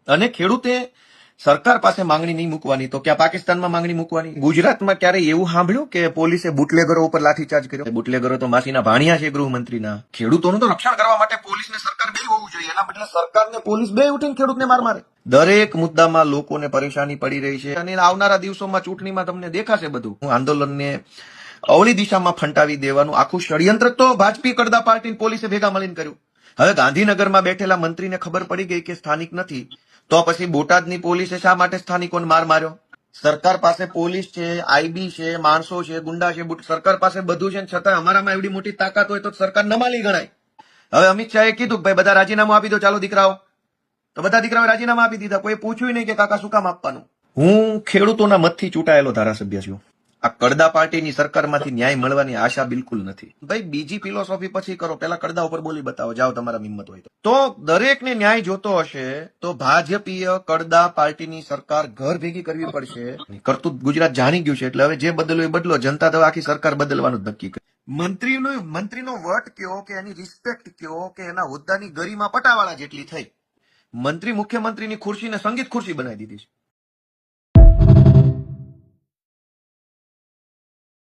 અને ખેડૂતે સરકાર પાસે માંગણી નહીં મૂકવાની તો ક્યાં પાકિસ્તાનમાં માંગણી મૂકવાની? ગુજરાતમાં ક્યારે એવું સાંભળ્યું કે પોલીસે બુટલેગરો ઉપર લાઠીચાર્જ કર્યો? બુટલેગરો તો માસીના ભાણિયા છે ગૃહમંત્રીના. ખેડૂતોનું તો રક્ષણ કરવા માટે પોલીસને સરકાર બે હોવું જોઈએ, એના બદલે સરકારને પોલીસ બે ઉઠીને ખેડૂતને માર મારે. દરેક મુદ્દામાં લોકોને પરેશાની પડી રહી છે અને આવનારા દિવસોમાં ચૂંટણીમાં તમને દેખાશે બધું. આંદોલનને અવળી દિશામાં ફંટાવી દેવાનું આખું ષડયંત્ર તો ભાજપી કડદા પાર્ટી પોલીસે ભેગા મળીને કર્યું. હવે ગાંધીનગરમાં બેઠેલા મંત્રીને ખબર પડી ગઈ કે સ્થાનિક નથી, તો પછી બોટાદની પોલીસે શા માટે સ્થાનિકોને માર માર્યો? સરકાર પાસે પોલીસ છે, આઈબી છે, માણસો છે, ગુંડા છે, સરકાર પાસે બધું છે, છતાં અમારામાં એવડી મોટી તાકાત હોય તો સરકાર નમાલી ગણાય. હવે અમિત શાહે કીધું કે ભાઈ બધા રાજીનામું આપી દો, ચાલો દીકરાઓ. તો બધા દીકરાઓ રાજીનામા આપી દીધા. કોઈ પૂછ્યું નહીં કે કાકા શું કામ આપવાનું. હું ખેડૂતોના મતથી ચૂંટાયેલો ધારાસભ્ય છું. આ કડદા પાર્ટીની સરકારમાંથી ન્યાય મળવાની આશા બિલકુલ નથી. ભાઈ બીજી ફિલોસોફી પછી કરો, પેલા કડદા ઉપર બોલી બતાવો, જાઓ તમારા હિંમત હોય તો દરેકને ન્યાય જોતો હશે તો ભાજપીય કડદા પાર્ટીની સરકાર ઘર ભેગી કરવી પડશે. કરતું ગુજરાત જાણી ગયું છે, એટલે હવે જે બદલવું એ બદલો. જનતા તો આખી સરકાર બદલવાનું જ નક્કી કરી. મંત્રીનો વટ કયો કે એની રિસ્પેક્ટ કયો કે એના હોદ્દાની ગરિમા પટાવાળા જેટલી થઈ. મંત્રી મુખ્યમંત્રીની ખુરશીને સંગીત ખુરશી બનાવી દીધી છે.